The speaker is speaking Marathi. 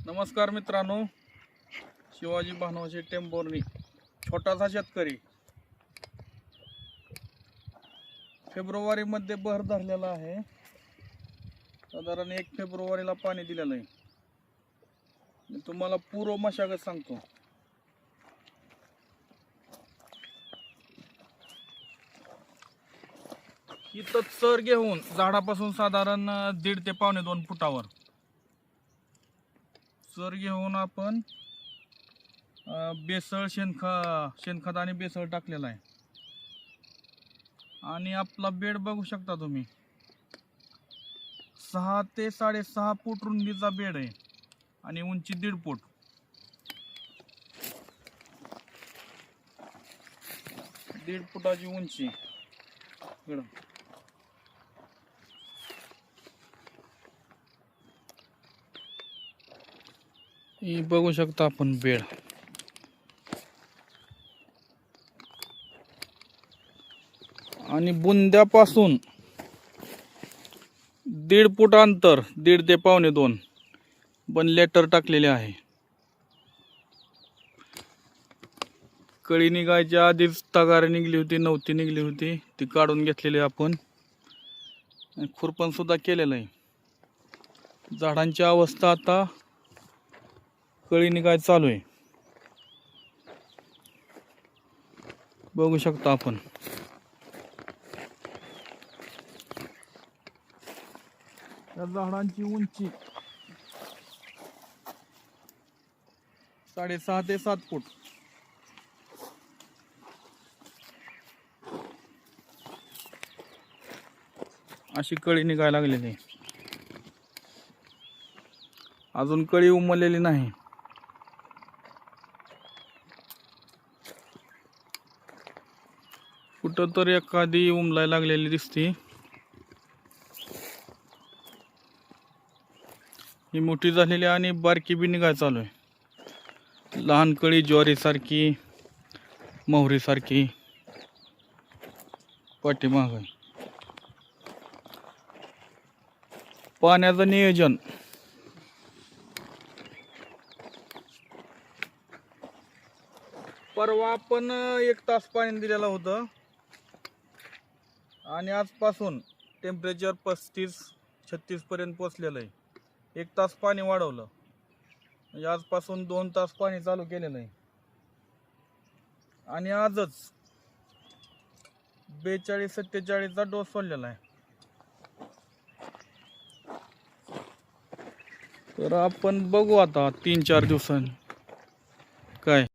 नमस्कार मित्रांनो, शिवाजी भानोशी टेंभोर्णी छोटासा शेतकरी फेब्रुवारी मध्ये बहर धरलेला आहे. साधारण 1 फेब्रुवारीला पाणी दिलेलं आहे. मी तुम्हाला पूर्व मशागत सांगतो. इथं चर घेऊन झाडापासून साधारण 1.5 ते 1.25 फुटावर चर घेऊन आपण बेसळ शेणखत आणि बेसळ टाकलेला आहे. आणि आपला बेड बघू शकता तुम्ही, 6 ते 6.5 फूट रुंदीचा बेड आहे आणि उंची 1.5 फूट. दीड फुटाची उंची. ही बघू शकता आपण बेड. आणि बुंद्यापासून 1.5 फूट अंतर, 1.5 ते 1.25 पण लेटर टाकलेले आहे. कळी निघायच्या आधीच तगार निघली होती, नवती निघली होती, ती काढून घेतलेली आपण. खुरपण सुद्धा केलेलं आहे. झाडांची अवस्था आता कळी निघाय चालू आहे, बघू शकता आपण. या झाडांची उंची 6.5 ते 7 फूट. अशी कळी निघायला लागलेली आहे. अजून कळी उमललेली नाही. कुठं तर एखादी उमलायला लागलेली दिसते. ही मोठी झालेली आणि बारकी बी निघाय चालू आहे. लहान कळी ज्वारी सारखी, मोहरी सारखी पाठीमाग. पाण्याचं नियोजन परवा आपण 1 तास पाणी दिलेलं होतं आणि आजपासून टेम्परेचर 35-36 पर्यंत पोचलेलं आहे. 1 तास पाणी वाढवलं म्हणजे आजपासून 2 तास पाणी चालू केलेलं आहे. आणि आजच 42-47 चा डोस सोडलेला आहे. तर आपण बघू आता 3-4 दिवसांनी काय